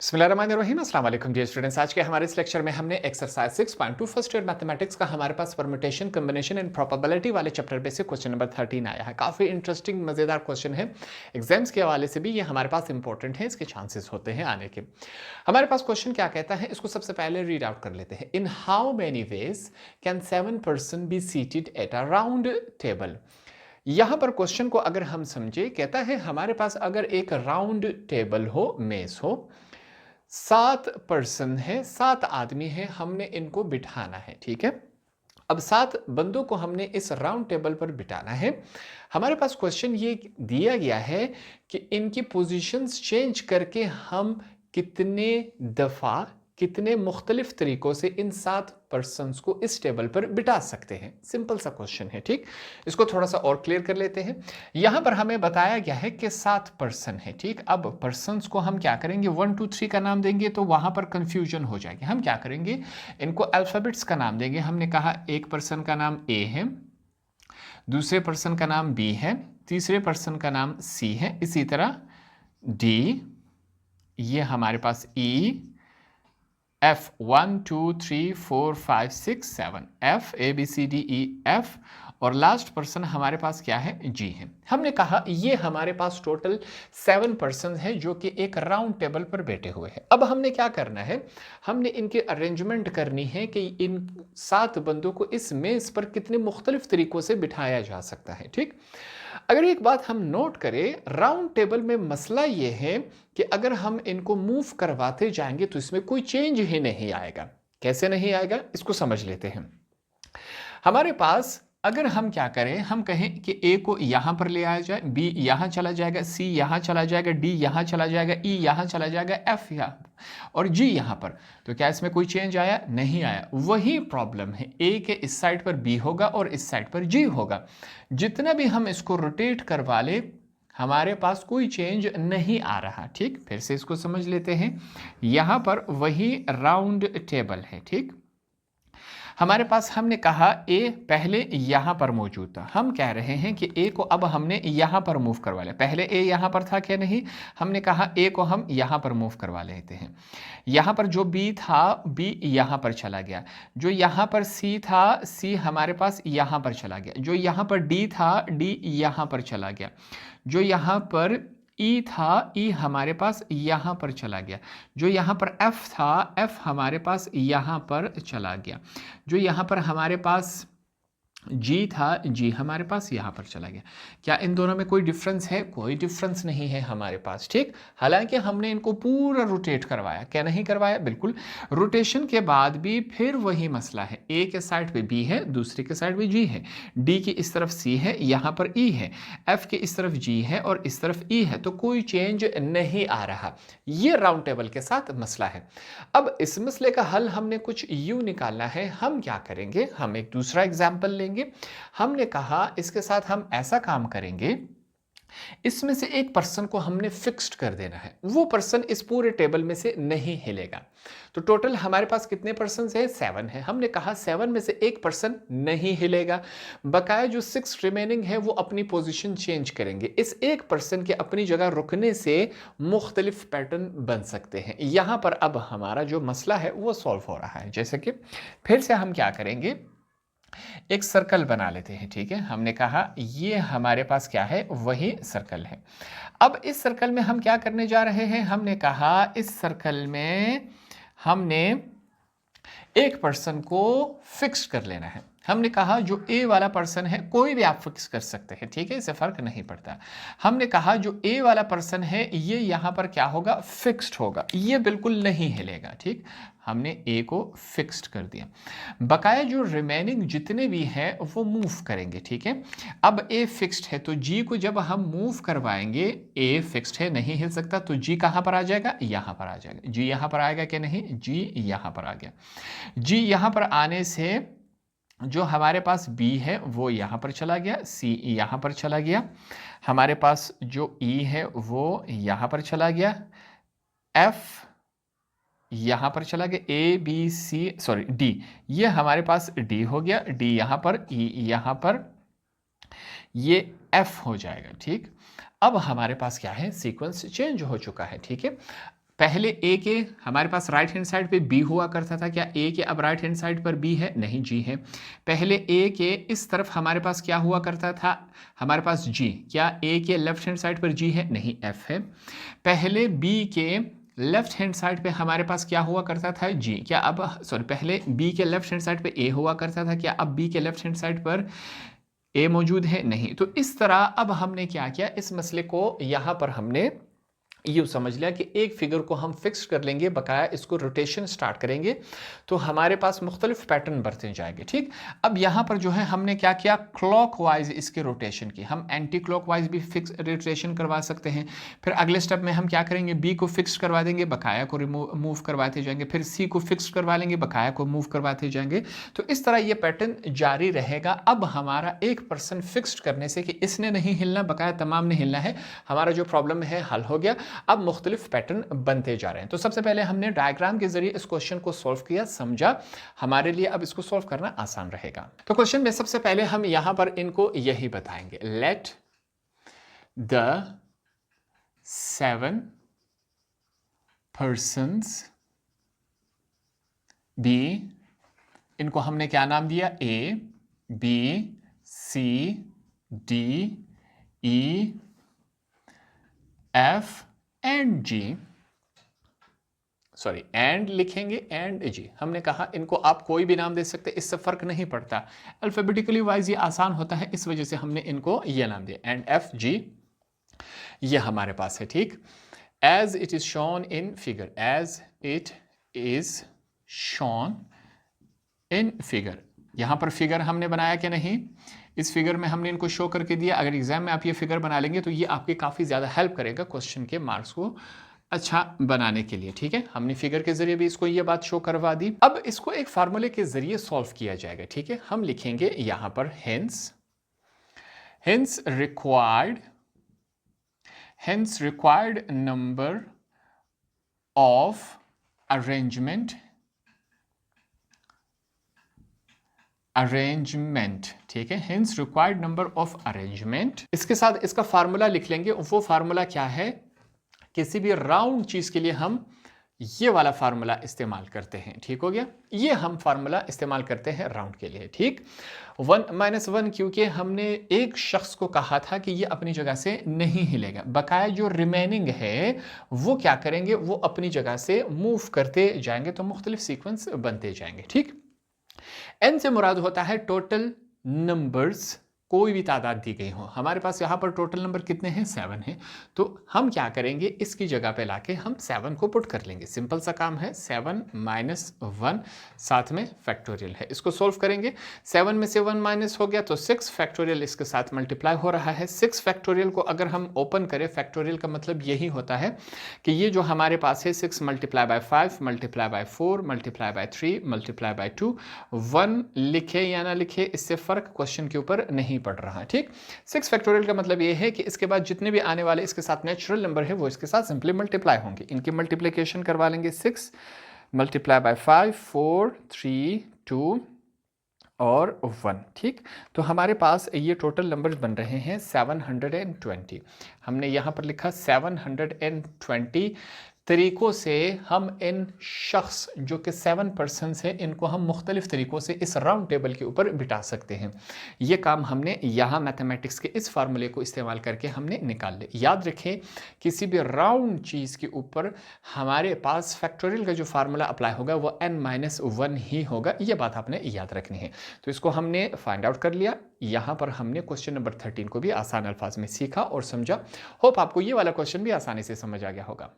बिस्मिल्लाहिर्रहमानिर्रहीम अस्सलाम वालेकुम डियर स्टूडेंट्स। आज के हमारे इस लेक्चर में हमने एक्सरसाइज 6.2 फर्स्ट ईयर मैथमेटिक्स का हमारे पास परम्यूटेशन कॉम्बिनेशन एंड प्रोबेबिलिटी वाले चैप्टर पे से क्वेश्चन नंबर 13 आया है। काफ़ी इंटरेस्टिंग मज़ेदार क्वेश्चन है। एग्जाम्स के हवाले से भी ये हमारे पास इंपॉर्टेंट है, इसके चांसेस होते हैं आने के। हमारे पास क्वेश्चन क्या कहता है, इसको सबसे पहले रीड आउट कर लेते हैं। In how many ways can 7 person be seated at a round table. यहां पर क्वेश्चन को अगर हम समझे, कहता है हमारे पास अगर एक राउंड टेबल हो, मेज हो, 7 पर्सन है, 7 आदमी है, हमने इनको बिठाना है। ठीक है, अब 7 बंदों को हमने इस राउंड टेबल पर बिठाना है। हमारे पास क्वेश्चन ये दिया गया है कि इनकी पोजीशंस चेंज करके हम कितने दफा, कितने मुख्तलिफ तरीकों से इन 7 पर्सन्स को इस टेबल पर बिठा सकते हैं। सिंपल सा क्वेश्चन है। ठीक, इसको थोड़ा सा और क्लियर कर लेते हैं। यहां पर हमें बताया गया है कि 7 पर्सन है। ठीक, अब पर्सन्स को हम क्या करेंगे, 1 2 3 का नाम देंगे तो वहां पर कंफ्यूजन हो जाएगी। हम क्या करेंगे, इनको अल्फाबेट्स का नाम देंगे। हमने कहा एक पर्सन का नाम ए है, दूसरे पर्सन का नाम बी है, तीसरे पर्सन का नाम सी है, इसी तरह डी, ये हमारे पास E, F 1 2 3 4 5 6 7, F A B C D E F, और लास्ट पर्सन हमारे पास क्या है, जी है। हमने कहा ये हमारे पास टोटल 7 पर्सन है जो कि एक राउंड टेबल पर बैठे हुए हैं। अब हमने क्या करना है, हमने इनके अरेंजमेंट करनी है कि इन 7 बंदों को इस मेज पर कितने मुख्तलिफ तरीकों से बिठाया जा सकता है। ठीक, अगर एक बात हम नोट करें, राउंड टेबल में मसला ये है कि अगर हम इनको मूव करवाते जाएंगे तो इसमें कोई चेंज ही नहीं आएगा। कैसे नहीं आएगा, इसको समझ लेते हैं। हमारे पास अगर हम क्या करें, हम कहें कि ए को यहां पर ले आया जाए, बी यहां चला जाएगा, सी यहां चला जाएगा, डी यहां चला जाएगा, ई यहां चला जाएगा, एफ यहां और जी यहां पर, तो क्या इसमें कोई चेंज आया, नहीं आया। वही प्रॉब्लम है, ए के इस साइड पर बी होगा और इस साइड पर जी होगा। जितना भी हम इसको रोटेट करवा ले, हमारे पास कोई चेंज नहीं आ रहा। ठीक, फिर से इसको समझ लेते हैं। यहां पर वही राउंड टेबल है। ठीक, हमारे पास हमने कहा ए पहले यहां पर मौजूद था, हम कह रहे हैं कि ए को अब हमने यहां पर मूव करवा लिया। पहले ए यहां पर था क्या, नहीं, हमने कहा ए को हम यहां पर मूव करवा लेते हैं। यहां पर जो बी था, बी यहां पर चला गया। जो यहां पर सी था, सी हमारे पास यहां पर चला गया। जो यहां पर डी था, डी यहां पर चला गया। जो यहां पर ई था, ई हमारे पास यहां पर चला गया। जो यहां पर एफ था, एफ हमारे पास यहां पर चला गया। जो यहां पर हमारे पास जी था, जी हमारे पास यहां पर चला गया। क्या इन दोनों में कोई डिफरेंस है, कोई डिफरेंस नहीं है हमारे पास। ठीक, हालांकि हमने इनको पूरा रोटेट करवाया, क्या नहीं करवाया, बिल्कुल। रोटेशन के बाद भी फिर वही मसला है, ए के साइड पे बी है, दूसरे के साइड पे जी है, डी की इस तरफ सी है, यहां पर ई है, एफ के इस तरफ जी है और इस तरफ ई है, तो कोई चेंज नहीं आ रहा। ये राउंड टेबल के साथ मसला है। अब इस मसले का हल हमने कुछ यूं निकालना है। हम क्या करेंगे, हम एक दूसरा एग्जाम्पल लेंगे। हमने कहा इसके साथ हम ऐसा काम करेंगे, इसमें से एक पर्सन को हमने फिक्स्ड कर देना है, वो पर्सन इस पूरे टेबल में से नहीं हिलेगा। तो टोटल हमारे पास कितने पर्सन है, 7 है। हमने कहा 7 में से एक पर्सन नहीं हिलेगा, बकाया जो 6 रिमेनिंग है वो अपनी पोजीशन चेंज करेंगे। इस एक पर्सन के अपनी जगह रुकने से मुख्तलिफ पैटर्न बन सकते हैं। यहां पर अब हमारा जो मसला है वो सॉल्व हो रहा है। जैसे कि फिर से हम क्या करेंगे, एक सर्कल बना लेते हैं। ठीक है, हमने कहा ये हमारे पास क्या है, वही सर्कल है। अब इस सर्कल में हम क्या करने जा रहे हैं, हमने कहा इस सर्कल में हमने एक पर्सन को फिक्स कर लेना है। हमने कहा जो ए वाला पर्सन है, कोई भी आप फिक्स कर सकते हैं, ठीक है, इससे फर्क नहीं पड़ता। हमने कहा जो ए वाला पर्सन है ये यहां पर क्या होगा, फिक्स्ड होगा, ये बिल्कुल नहीं हिलेगा। ठीक, हमने ए को फिक्स्ड कर दिया, बकाया जो रिमेनिंग जितने भी हैं वो मूव करेंगे। ठीक है, अब ए फिक्स्ड है तो जी को जब हम मूव करवाएंगे, ए फिक्स्ड है, नहीं हिल सकता, तो जी कहां पर आ जाएगा, यहां पर आ जाएगा। जी यहां पर आएगा कि नहीं, जी यहां पर आ गया। जी यहां पर आने से जो हमारे पास बी है वो यहां पर चला गया, सी यहां पर चला गया, हमारे पास जो ई है वो यहां पर चला गया, एफ यहां पर चला गया, A B C sorry D, ये हमारे पास डी हो गया, डी यहां पर, ई यहां पर, ये एफ हो जाएगा। ठीक, अब हमारे पास क्या है, सीक्वेंस चेंज हो चुका है। ठीक है, पहले ए के हमारे पास राइट हैंड साइड पे बी हुआ करता था, क्या ए के अब राइट हैंड साइड पर बी है? नहीं, जी है। पहले ए के इस तरफ हमारे पास क्या हुआ करता था? हमारे पास जी, क्या ए के लेफ्ट हैंड साइड पर जी है? नहीं, एफ है। पहले बी के लेफ्ट हैंड साइड पे हमारे पास क्या हुआ करता था? जी, क्या अब सॉरी पहले बी के लेफ्ट हैंड साइड पे ए हुआ करता था, क्या अब बी के लेफ्ट हैंड साइड पर ए मौजूद है? नहीं। तो इस तरह अब हमने क्या किया, इस मसले को यहां पर हमने यूँ समझ लिया कि एक फिगर को हम फिक्स कर लेंगे, बकाया इसको रोटेशन स्टार्ट करेंगे तो हमारे पास मुख्तलिफ पैटर्न बढ़ते जाएंगे। ठीक, अब यहाँ पर जो है हमने क्या किया, क्लॉकवाइज इसके रोटेशन की, हम एंटी क्लॉकवाइज भी फिक्स रोटेशन करवा सकते हैं। फिर अगले स्टेप में हम क्या करेंगे, बी को फिक्स करवा देंगे, बकाया को मूव करवाते जाएंगे, फिर सी को फिक्स करवा लेंगे, बकाया को मूव करवाते जाएंगे। तो इस तरह ये पैटर्न जारी रहेगा। अब हमारा 1% फिक्स्ड करने से कि इसने नहीं हिलना, बकाया तमाम ने हिलना है, हमारा जो प्रॉब्लम है हल हो गया। अब मुख्तलिफ पैटर्न बनते जा रहे हैं। तो सबसे पहले हमने डायग्राम के जरिए इस क्वेश्चन को सॉल्व किया, समझा, हमारे लिए अब इसको सॉल्व करना आसान रहेगा। तो क्वेश्चन में सबसे पहले हम यहां पर इनको यही बताएंगे, लेट द 7 persons बी, इनको हमने क्या नाम दिया, A B C D E F and G, sorry and लिखेंगे एंड जी। हमने कहा इनको आप कोई भी नाम दे सकते, इससे फर्क नहीं पड़ता, अल्फाबेटिकली वाइज ये आसान होता है, इस वजह से हमने इनको ये नाम दिया, एंड एफ जी ये हमारे पास है। ठीक, as it is shown in figure, as it is shown in figure, यहां पर फिगर हमने बनाया कि नहीं, इस फिगर में हमने इनको शो करके दिया। अगर एग्जाम में आप ये फिगर बना लेंगे तो ये आपके काफ़ी ज़्यादा हेल्प करेगा क्वेश्चन के मार्क्स को अच्छा बनाने के लिए। ठीक है, हमने फिगर के जरिए भी इसको ये बात शो करवा दी। अब इसको एक फार्मूले के जरिए सॉल्व किया जाएगा। ठीक है, हम लिखेंगे यहां पर hence required number of arrangement. ठीक है, hence required number of arrangement, इसके साथ इसका फार्मूला लिख लेंगे। वो फार्मूला क्या है, किसी भी राउंड चीज के लिए हम ये वाला फार्मूला इस्तेमाल करते हैं। ठीक हो गया, ये हम फार्मूला इस्तेमाल करते हैं राउंड के लिए। ठीक, 1 - 1 क्योंकि हमने एक शख्स को कहा था कि ये अपनी जगह से नहीं हिलेगा, बकाया जो रिमेनिंग है वो क्या करेंगे, वो अपनी जगह से मूव करते जाएंगे, तो मुख्तलिफ सीक्वेंस बनते जाएंगे। ठीक, एन से मुराद होता है टोटल नंबर्स, कोई भी तादाद दी गई हो। हमारे पास यहाँ पर टोटल नंबर कितने हैं, 7 हैं। तो हम क्या करेंगे, इसकी जगह पे लाके हम 7 को पुट कर लेंगे। सिंपल सा काम है, 7 - 1 साथ में फैक्टोरियल है, इसको सोल्व करेंगे। 7 में से 1 माइनस हो गया तो 6 फैक्टोरियल इसके साथ मल्टीप्लाई हो रहा है। 6 फैक्टोरियल को अगर हम ओपन करें, फैक्टोरियल का मतलब यही होता है कि ये जो हमारे पास है 6 × 5 × 4 × 3 × 2, 1 लिखे या ना लिखे इससे फर्क क्वेश्चन के ऊपर नहीं पड़ रहा है। ठीक, 6 फैक्टोरियल का मतलब यह है कि इसके बाद जितने भी आने वाले इसके साथ नेचुरल नंबर है वो इसके साथ सिंपली मल्टीप्लाई होंगे। इनकी मल्टीप्लिकेशन करवा लेंगे, 6 × 5 4 3 2 और 1। ठीक, तो हमारे पास ये टोटल नंबर्स बन रहे हैं 720। हमने यहाँ पर लिखा 720 तरीकों से हम इन शख्स जो कि 7 पर्सन्स हैं इनको हम मुख्तलिफ तरीकों से इस राउंड टेबल के ऊपर बिठा सकते हैं। ये काम हमने यहाँ मैथमेटिक्स के इस फार्मूले को इस्तेमाल करके हमने निकाल लिया। याद रखें, किसी भी राउंड चीज़ के ऊपर हमारे पास फैक्टोरियल का जो फार्मूला अप्लाई होगा वो n-1 ही होगा, ये बात आपने याद रखनी है। तो इसको हमने फाइंड आउट कर लिया। यहाँ पर हमने क्वेश्चन नंबर 13 को भी आसान अल्फाज में सीखा और समझा। होप आपको ये वाला क्वेश्चन भी आसानी से समझ आ गया होगा।